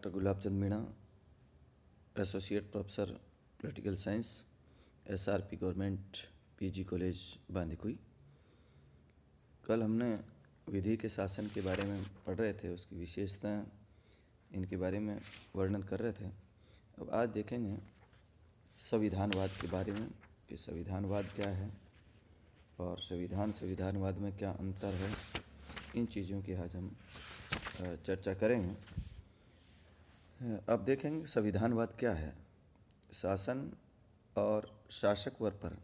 Doctor Gulab Chand Meena, associate professor political science, SRP government PG college Bandikui. कल हमने विधि के शासन के बारे में पढ़ रहे थे, उसकी विशेषताएं, इनके बारे में वर्णन कर रहे थे। अब आज देखेंगे संविधानवाद के बारे में कि संविधानवाद क्या है और संविधानवाद में क्या अंतर है। इन चीज़ों की आज हम चर्चा करेंगे। अब देखेंगे संविधानवाद क्या है। शासन और शासक वर्ग पर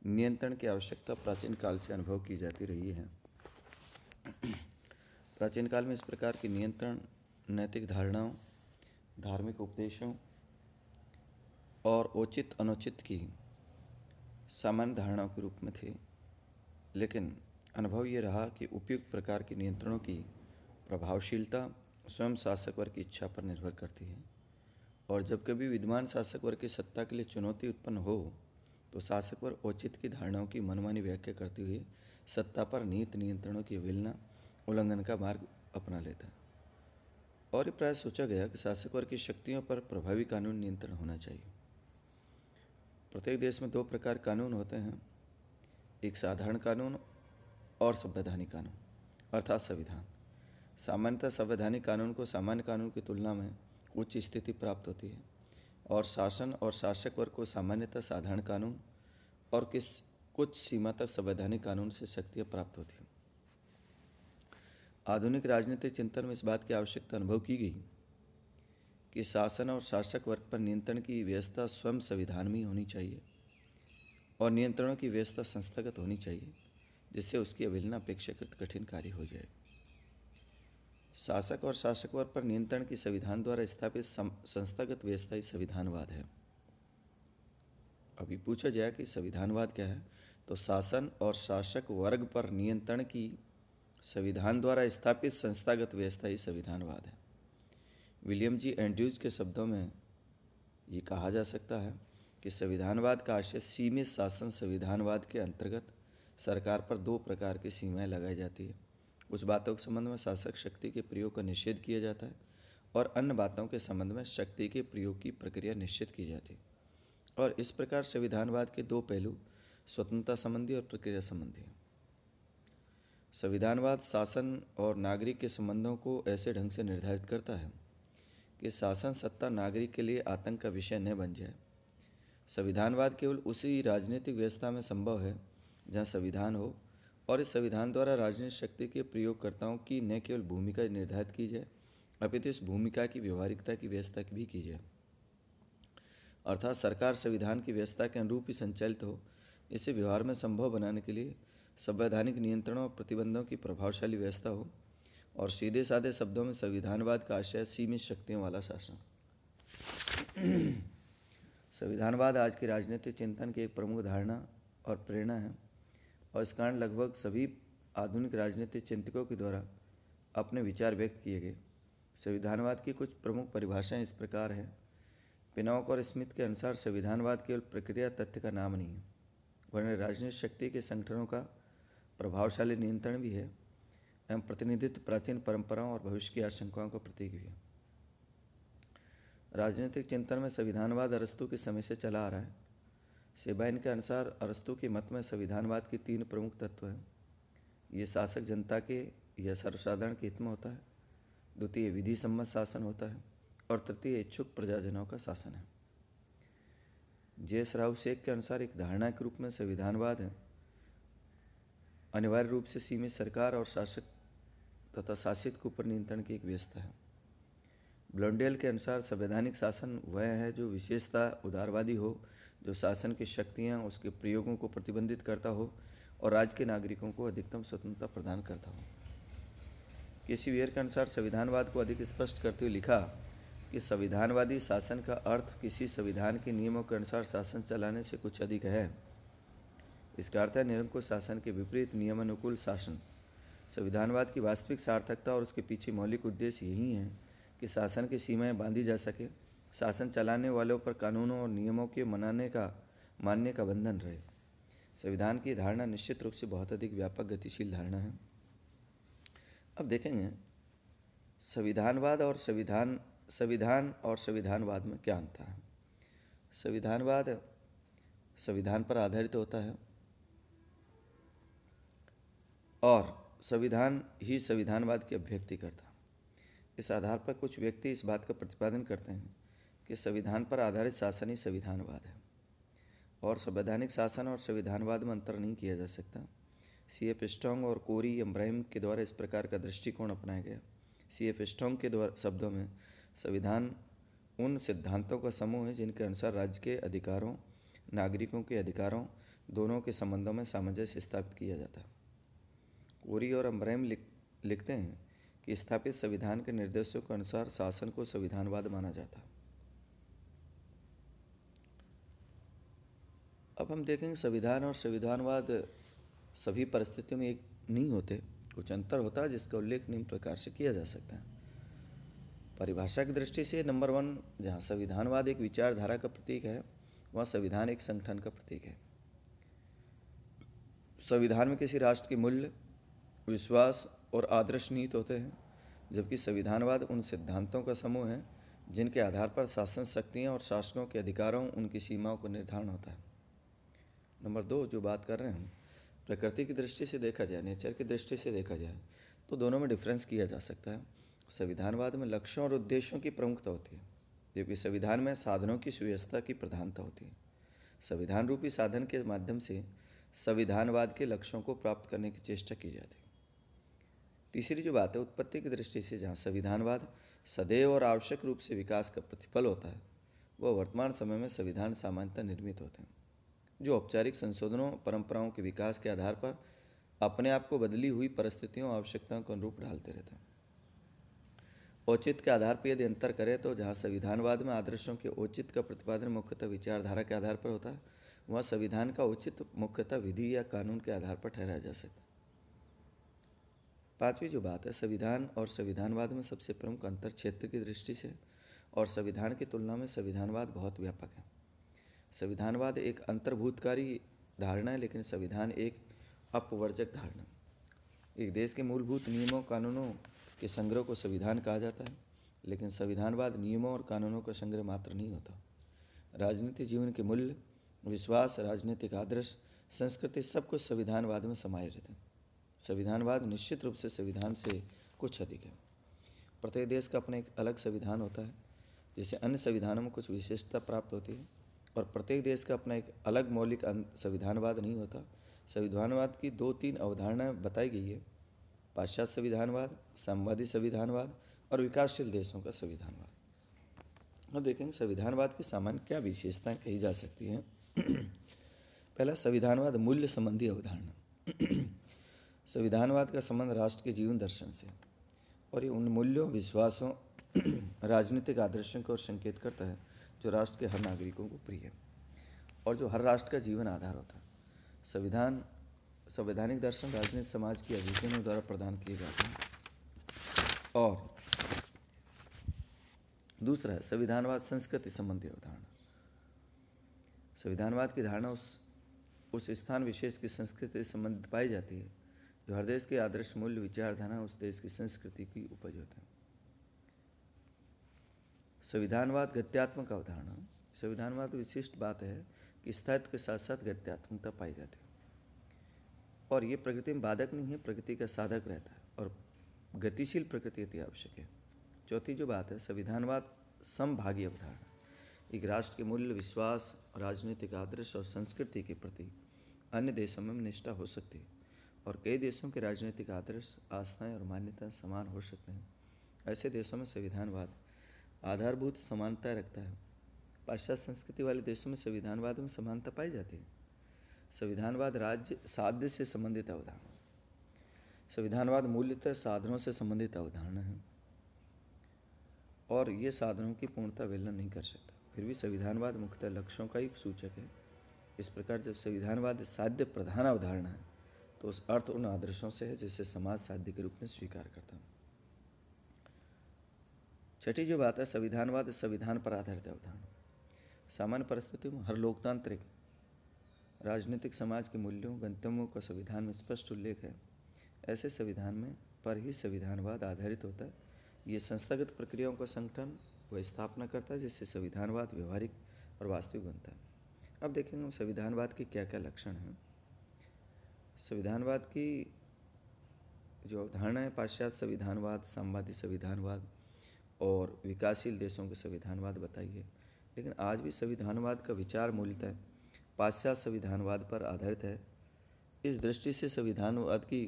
नियंत्रण की आवश्यकता प्राचीन काल से अनुभव की जाती रही है। प्राचीन काल में इस प्रकार की नियंत्रण नैतिक धारणाओं, धार्मिक उपदेशों और उचित अनुचित की सामान्य धारणाओं के रूप में थे, लेकिन अनुभव ये रहा कि उपयुक्त प्रकार के नियंत्रणों की प्रभावशीलता स्वयं शासक वर्ग की इच्छा पर निर्भर करती है, और जब कभी विद्यमान शासक वर्ग की सत्ता के लिए चुनौती उत्पन्न हो तो शासक वर्ग औचित्य की धारणाओं की मनमानी व्याख्या करते हुए सत्ता पर निहित नियंत्रणों की अवहेलना, उल्लंघन का मार्ग अपना लेता है। और ये प्राय सोचा गया कि शासक वर्ग की शक्तियों पर प्रभावी कानून नियंत्रण होना चाहिए। प्रत्येक देश में दो प्रकार कानून होते हैं, एक साधारण कानून और संवैधानिक कानून अर्थात संविधान। सामान्यतः संवैधानिक कानून को सामान्य कानून की तुलना में उच्च स्थिति प्राप्त होती है, और शासन और शासक वर्ग को सामान्यतः साधारण कानून और कुछ सीमा तक संवैधानिक कानून से शक्तियाँ प्राप्त होती हैं। आधुनिक राजनीतिक चिंतन में इस बात की आवश्यकता अनुभव की गई कि शासन और शासक वर्ग पर नियंत्रण की व्यवस्था स्वयं संविधान में ही होनी चाहिए और नियंत्रणों की व्यवस्था संस्थागत होनी चाहिए, जिससे उसकी अवहेलना अपेक्षाकृत कठिन कार्य हो जाए। शासक और शासक वर्ग पर नियंत्रण की संविधान द्वारा स्थापित संस्थागत व्यवस्था ही संविधानवाद है। अभी पूछा जाए कि संविधानवाद क्या है, तो शासन और शासक वर्ग पर नियंत्रण की संविधान द्वारा स्थापित संस्थागत व्यवस्था ही संविधानवाद है। विलियम जी एंड्रयूज के शब्दों में ये कहा जा सकता है कि संविधानवाद का आशय सीमित शासन संविधानवाद के अंतर्गत सरकार पर दो प्रकार की सीमाएं लगाई जाती है। कुछ बातों के संबंध में शासक शक्ति के प्रयोग का निषेध किया जाता है और अन्य बातों के संबंध में शक्ति के प्रयोग की प्रक्रिया निश्चित की जाती है। और इस प्रकार संविधानवाद के दो पहलू स्वतंत्रता संबंधी और प्रक्रिया संबंधी हैं। संविधानवाद शासन और नागरिक के संबंधों को ऐसे ढंग से निर्धारित करता है कि शासन सत्ता नागरिक के लिए आतंक का विषय न बन जाए। संविधानवाद केवल उसी राजनीतिक व्यवस्था में संभव है जहाँ संविधान हो, और इस संविधान द्वारा राजनीतिक शक्ति के प्रयोगकर्ताओं की न केवल भूमिका निर्धारित की जाए, अपितु इस भूमिका की व्यवहारिकता की व्यवस्था भी की जाए। अर्थात सरकार संविधान की व्यवस्था के अनुरूप ही संचालित हो। इसे व्यवहार में संभव बनाने के लिए संवैधानिक नियंत्रणों और प्रतिबंधों की प्रभावशाली व्यवस्था हो, और सीधे साधे शब्दों में संविधानवाद का आशय सीमित शक्तियों वाला शासन। संविधानवाद आज के राजनीतिक चिंतन की एक प्रमुख धारणा और प्रेरणा है, और इस कारण लगभग सभी आधुनिक राजनीतिक चिंतकों के द्वारा अपने विचार व्यक्त किए गए। संविधानवाद की कुछ प्रमुख परिभाषाएं इस प्रकार हैं। पिनॉक और स्मिथ के अनुसार संविधानवाद केवल प्रक्रिया तथ्य का नाम नहीं है, वरन राजनीतिक शक्ति के संगठनों का प्रभावशाली नियंत्रण भी है एवं प्रतिनिधित्व प्राचीन परंपराओं और भविष्य की आशंकाओं का प्रतीक भी है। राजनीतिक चिंतन में संविधानवाद अरस्तू के समय से चला आ रहा है। सेबाइन के अनुसार अरस्तू के मत में संविधानवाद के तीन प्रमुख तत्व हैं। ये शासक जनता के या सर्वसाधारण के हित में होता है, द्वितीय विधि सम्मत शासन होता है, और तृतीय इच्छुक प्रजाजनों का शासन है। जे.एस. राव शेख के अनुसार एक धारणा के रूप में संविधानवाद है अनिवार्य रूप से सीमित सरकार और शासक तथा शासित के ऊपर नियंत्रण की एक व्यवस्था है। ब्लॉन्डेल के अनुसार संवैधानिक शासन वह है जो विशेषता उदारवादी हो, जो शासन की शक्तियाँ उसके प्रयोगों को प्रतिबंधित करता हो और राज्य के नागरिकों को अधिकतम स्वतंत्रता प्रदान करता हो। केसी वेयर के अनुसार संविधानवाद को अधिक स्पष्ट करते हुए लिखा कि संविधानवादी शासन का अर्थ किसी संविधान के नियमों के अनुसार शासन चलाने से कुछ अधिक है। इसका अर्थ है निरंकुश शासन के विपरीत नियमानुकूल शासन। संविधानवाद की वास्तविक सार्थकता और उसके पीछे मौलिक उद्देश्य यही है कि शासन की सीमाएं बांधी जा सके, शासन चलाने वालों पर कानूनों और नियमों के मानने का बंधन रहे। संविधान की धारणा निश्चित रूप से बहुत अधिक व्यापक गतिशील धारणा है। अब देखेंगे संविधानवाद और संविधान संविधान और संविधानवाद में क्या अंतर है? संविधानवाद संविधान पर आधारित होता है और संविधान ही संविधानवाद की अभिव्यक्ति करता है। इस आधार पर कुछ व्यक्ति इस बात का प्रतिपादन करते हैं कि संविधान पर आधारित शासन ही संविधानवाद है और संवैधानिक शासन और संविधानवाद में अंतर नहीं किया जा सकता। C.F. स्ट्रॉन्ग और कोरी अब्राहम के द्वारा इस प्रकार का दृष्टिकोण अपनाया गया। C.F. स्ट्रॉन्ग के द्वारा शब्दों में संविधान उन सिद्धांतों का समूह है जिनके अनुसार राज्य के अधिकारों, नागरिकों के अधिकारों दोनों के संबंधों में सामंजस्य स्थापित किया जाता है। कोरी और अब्राहम लिखते हैं कि स्थापित संविधान के निर्देशों के अनुसार शासन को संविधानवाद माना जाता है। अब हम देखेंगे संविधान और संविधानवाद सभी परिस्थितियों में एक नहीं होते, कुछ अंतर होता है जिसका उल्लेख निम्न प्रकार से किया जा सकता है। परिभाषा की दृष्टि से नंबर 1, जहाँ संविधानवाद एक विचारधारा का प्रतीक है, वहाँ संविधान एक संगठन का प्रतीक है। संविधान में किसी राष्ट्र के मूल्य, विश्वास और आदर्श नीति होते हैं, जबकि संविधानवाद उन सिद्धांतों का समूह है जिनके आधार पर शासन शक्तियाँ और शासकों के अधिकारों, उनकी सीमाओं का निर्धारण होता है। नंबर 2, जो बात कर रहे हैं हम, प्रकृति की दृष्टि से देखा जाए, नेचर की दृष्टि से देखा जाए तो दोनों में डिफरेंस किया जा सकता है। संविधानवाद में लक्ष्यों और उद्देश्यों की प्रमुखता होती है, जबकि संविधान में साधनों की सुव्यवस्था की प्रधानता होती है। संविधान रूपी साधन के माध्यम से संविधानवाद के लक्ष्यों को प्राप्त करने की चेष्टा की जाती है। तीसरी जो बात है उत्पत्ति की दृष्टि से, जहाँ संविधानवाद सदैव और आवश्यक रूप से विकास का प्रतिफल होता है, वह वर्तमान समय में संविधान सामान्यतः निर्मित होते हैं, जो औपचारिक संशोधनों, परंपराओं के विकास के आधार पर अपने आप को बदली हुई परिस्थितियों और आवश्यकताओं को अनुरूप ढालते रहते हैं। औचित्य के आधार पर यदि अंतर करें तो जहाँ संविधानवाद में आदर्शों के औचित्य का प्रतिपादन मुख्यतः विचारधारा के आधार पर होता है, वहाँ संविधान का औचित्य मुख्यतः विधि या कानून के आधार पर ठहराया जा सकता है। पांचवी जो बात है, संविधान और संविधानवाद में सबसे प्रमुख अंतर क्षेत्र की दृष्टि से और संविधान की तुलना में संविधानवाद बहुत व्यापक है। संविधानवाद एक अंतर्भूतकारी धारणा है, लेकिन संविधान एक अपवर्जक धारणा। एक देश के मूलभूत नियमों, कानूनों के संग्रह को संविधान कहा जाता है, लेकिन संविधानवाद नियमों और कानूनों का संग्रह मात्र नहीं होता। राजनीतिक जीवन के मूल्य, विश्वास, राजनीतिक आदर्श, संस्कृति सब कुछ संविधानवाद में समाये रहते हैं। संविधानवाद निश्चित रूप से संविधान से कुछ अधिक है। प्रत्येक देश का अपना एक अलग संविधान होता है, जिसे अन्य संविधानों में कुछ विशेषता प्राप्त होती है, और प्रत्येक देश का अपना एक अलग मौलिक संविधानवाद नहीं होता। संविधानवाद की 2-3 अवधारणाएं बताई गई है: पाश्चात्य संविधानवाद, साम्यवादी संविधानवाद और विकासशील देशों का संविधानवाद। अब देखेंगे संविधानवाद की सामान्य क्या विशेषताएं कही जा सकती हैं। पहला, संविधानवाद मूल्य संबंधी अवधारणा। संविधानवाद का संबंध राष्ट्र के जीवन दर्शन से, और ये उन मूल्यों, विश्वासों, राजनीतिक आदर्शों को संकेत करता है जो राष्ट्र के हर नागरिकों को प्रिय है और जो हर राष्ट्र का जीवन आधार होता है। संवैधानिक दर्शन राजनीतिक समाज की अभिव्यक्तियों द्वारा प्रदान किए जाते हैं। और दूसरा है संविधानवाद संस्कृति संबंधी अवधारणा। संविधानवाद की धारणा उस स्थान विशेष की संस्कृति से संबंधित पाई जाती है जो हर देश के आदर्श, मूल्य, विचारधारा उस देश की संस्कृति की उपज होते हैं। संविधानवाद गत्यात्मक अवधारणा। संविधानवाद विशिष्ट बात है कि स्थायित्व के साथ साथ गत्यात्मकता पाई जाती है, और ये प्रकृति में बाधक नहीं है, प्रकृति का साधक रहता है, और गतिशील प्रकृति अति आवश्यक है। चौथी जो बात है, संविधानवाद समभागी अवधारणा। एक राष्ट्र के मूल्य, विश्वास, राजनीतिक आदर्श और संस्कृति के प्रति अन्य देशों में निष्ठा हो सकती है, और कई देशों के राजनीतिक आदर्श, आस्थाएं और मान्यताएं समान हो सकते हैं। ऐसे देशों में संविधानवाद आधारभूत समानता रखता है। पाश्चात्य संस्कृति वाले देशों में संविधानवाद में समानता पाई जाती है। संविधानवाद राज्य साध्य से संबंधित अवधारणा। संविधानवाद मूल्यतः साधनों से संबंधित अवधारणा है, और ये साधनों की पूर्णता विलंब नहीं कर सकता। फिर भी संविधानवाद मुख्यतः लक्ष्यों का ही सूचक है। इस प्रकार जब संविधानवाद साध्य प्रधान अवधारणा है तो उस अर्थ उन आदर्शों से है जिसे समाज साध्य के रूप में स्वीकार करता है। छठी जो बात है, संविधानवाद संविधान पर आधारित अवधारणा। सामान्य परिस्थितियों में हर लोकतांत्रिक राजनीतिक समाज के मूल्यों, गंतव्यों का संविधान में स्पष्ट उल्लेख है। ऐसे संविधान में पर ही संविधानवाद आधारित होता है। ये संस्थागत प्रक्रियाओं का संगठन वह स्थापना करता है, जिससे संविधानवाद व्यवहारिक और वास्तविक बनता है। अब देखेंगे हम संविधानवाद के क्या क्या लक्षण हैं। संविधानवाद की जो अवधारणा है, पाश्चात्य संविधानवाद, साम्यवादी संविधानवाद और विकासशील देशों के संविधानवाद बताई है। लेकिन आज भी संविधानवाद का विचार मूलतः पाश्चात्य संविधानवाद पर आधारित है। इस दृष्टि से संविधानवाद की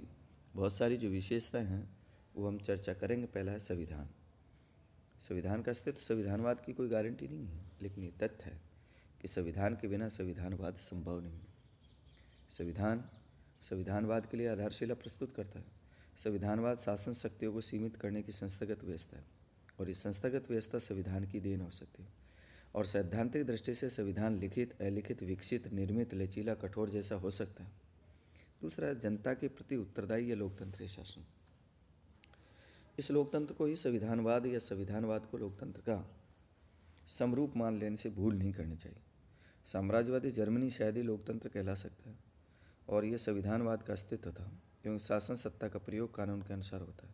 बहुत सारी जो विशेषताएं हैं वो हम चर्चा करेंगे। पहला है संविधान। संविधान का अस्तित्व संविधानवाद की कोई गारंटी नहीं है, लेकिन ये तथ्य है कि संविधान के बिना संविधानवाद संभव नहीं है। संविधान संविधानवाद के लिए आधारशिला प्रस्तुत करता है। संविधानवाद शासन शक्तियों को सीमित करने की संस्थागत व्यवस्था है और इस संस्थागत व्यवस्था संविधान की देन हो सकती है। और सैद्धांतिक दृष्टि से संविधान लिखित, अलिखित, विकसित, निर्मित, लचीला, कठोर जैसा हो सकता है। दूसरा, जनता के प्रति उत्तरदायी या लोकतंत्रीय शासन। इस लोकतंत्र को ही संविधानवाद या संविधानवाद को लोकतंत्र का समरूप मान लेने से भूल नहीं करनी चाहिए। साम्राज्यवादी जर्मनी शायद ही लोकतंत्र कहला सकता है और यह संविधानवाद का अस्तित्व था, क्योंकि शासन सत्ता का प्रयोग कानून के अनुसार होता है,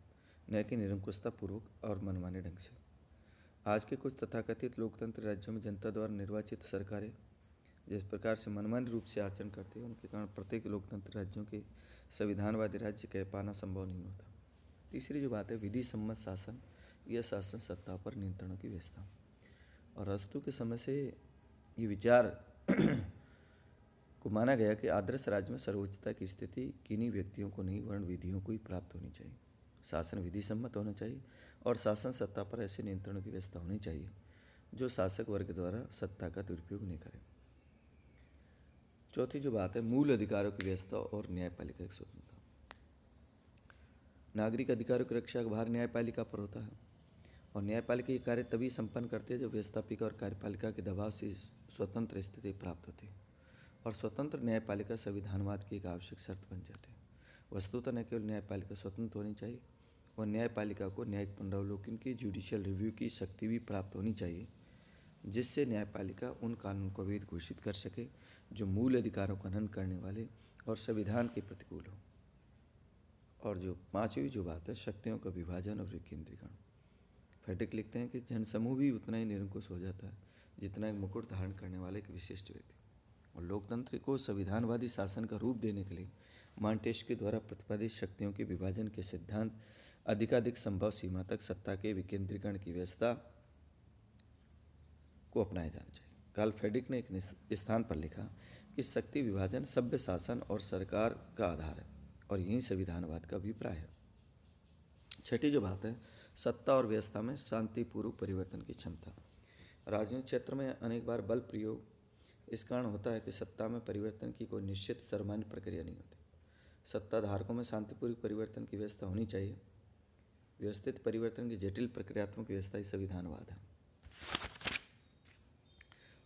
न कि निरंकुशता पूर्वक और मनमाने ढंग से। आज के कुछ तथाकथित लोकतंत्र राज्यों में जनता द्वारा निर्वाचित सरकारें जिस प्रकार से मनमानी रूप से आचरण करते हैं, उनके कारण प्रत्येक लोकतंत्र राज्यों के संविधानवादी राज्य कह पाना संभव नहीं होता। तीसरी जो बात है, विधि सम्मत शासन या शासन सत्ता पर नियंत्रणों की व्यवस्था। और अरस्तू के समय से ये विचार को माना गया कि आदर्श राज्य में सर्वोच्चता की स्थिति किन्हीं व्यक्तियों को नहीं, वर्ण विधियों को ही प्राप्त होनी चाहिए। शासन विधि सम्मत होना चाहिए और शासन सत्ता पर ऐसे नियंत्रणों की व्यवस्था होनी चाहिए जो शासक वर्ग द्वारा सत्ता का दुरुपयोग नहीं करे। चौथी जो बात है, मूल अधिकारों की व्यवस्था और न्यायपालिका की स्वतंत्रता। नागरिक अधिकारों की रक्षा का भार न्यायपालिका पर होता है और न्यायपालिका ये कार्य तभी संपन्न करते हैं जब व्यवस्थापिका और कार्यपालिका के दबाव से स्वतंत्र स्थिति प्राप्त होती है। और स्वतंत्र न्यायपालिका संविधानवाद की एक आवश्यक शर्त बन जाती है। वस्तुतः न केवल न्यायपालिका स्वतंत्र होनी चाहिए और न्यायपालिका को न्यायिक पुनरावलोकन की, जुडिशियल रिव्यू की शक्ति भी प्राप्त होनी चाहिए, जिससे न्यायपालिका उन कानून को अवैध घोषित कर सके जो मूल अधिकारों का हनन करने वाले और संविधान के प्रतिकूल हो। और जो पांचवी जो बात है, शक्तियों का विभाजन और विकेंद्रीकरण। फेडिक लिखते हैं कि जनसमूह भी उतना ही निरंकुश हो जाता है जितना एक मुकुट धारण करने वाले एक विशिष्ट व्यक्ति। और लोकतंत्र को संविधानवादी शासन का रूप देने के लिए मॉन्टेस्क्यू द्वारा प्रतिपादित शक्तियों के विभाजन के सिद्धांत अधिकाधिक संभव सीमा तक सत्ता के विकेंद्रीकरण की व्यवस्था को अपनाया जाना चाहिए। कार्ल फेडिक ने एक स्थान पर लिखा कि शक्ति विभाजन सभ्य शासन और सरकार का आधार है और यही संविधानवाद का अभिप्राय है। छठी जो बात है, सत्ता और व्यवस्था में शांतिपूर्वक परिवर्तन की क्षमता। राजनीतिक क्षेत्र में अनेक बार बल प्रयोग इस कारण होता है कि सत्ता में परिवर्तन की कोई निश्चित सामान्य प्रक्रिया नहीं होती। सत्ताधारकों में शांतिपूर्वक परिवर्तन की व्यवस्था होनी चाहिए। व्यवस्थित परिवर्तन की जटिल प्रक्रियात्मक व्यवस्था ही संविधानवाद है।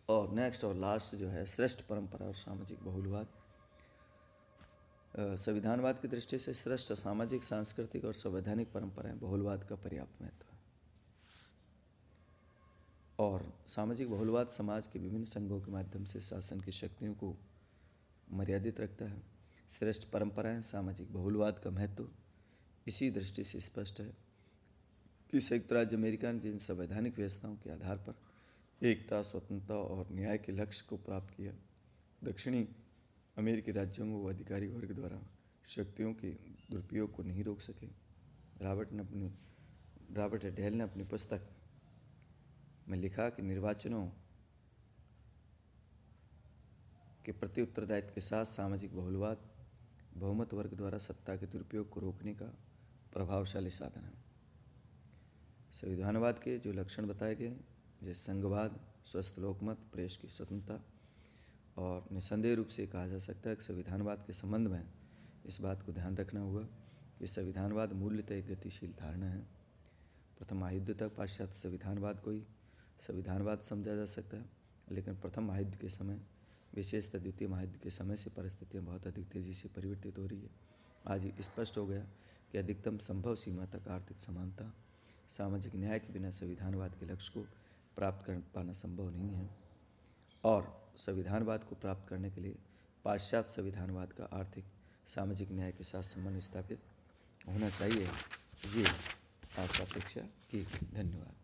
और नेक्स्ट और लास्ट जो है, श्रेष्ठ परंपरा और सामाजिक बहुलवाद। संविधानवाद की दृष्टि से श्रेष्ठ सामाजिक, सांस्कृतिक और संवैधानिक परंपराएं बहुलवाद का पर्याप्त महत्व है। और सामाजिक बहुलवाद समाज के विभिन्न संघों के माध्यम से शासन की शक्तियों को मर्यादित रखता है। श्रेष्ठ परंपराएं सामाजिक बहुलवाद का महत्व इसी दृष्टि से स्पष्ट है कि संयुक्त राज्य अमेरिका ने जिन संवैधानिक व्यवस्थाओं के आधार पर एकता, स्वतंत्रता और न्याय के लक्ष्य को प्राप्त किया, दक्षिणी अमेरिकी राज्यों में वो अधिकारी वर्ग द्वारा शक्तियों के दुरुपयोग को नहीं रोक सके। रॉबर्ट एडेल ने अपनी पुस्तक में लिखा कि निर्वाचनों के प्रति उत्तरदायित्व के साथ सामाजिक बहुलवाद बहुमत वर्ग द्वारा सत्ता के दुरुपयोग को रोकने का प्रभावशाली साधन है। संविधानवाद के जो लक्षण बताए गए, जैसे संघवाद, स्वस्थ लोकमत, प्रेस की स्वतंत्रता, और निसंदेह रूप से कहा जा सकता है कि संविधानवाद के संबंध में इस बात को ध्यान रखना होगा कि संविधानवाद मूल्यतः एक गतिशील धारणा है। प्रथम महायुद्ध तक पाश्चात्य संविधानवाद को ही संविधानवाद समझा जा सकता है, लेकिन प्रथम महायुद्ध के समय, विशेषतः द्वितीय महायुद्ध के समय से परिस्थितियाँ बहुत अधिक तेज़ी से परिवर्तित हो रही है। आज स्पष्ट हो गया कि अधिकतम संभव सीमा तक आर्थिक समानता, सामाजिक न्याय के बिना संविधानवाद के लक्ष्य को प्राप्त कर पाना संभव नहीं है। और संविधानवाद को प्राप्त करने के लिए पाश्चात्य संविधानवाद का आर्थिक, सामाजिक न्याय के साथ संबंध स्थापित होना चाहिए। ये आपका अपेक्षा की। धन्यवाद।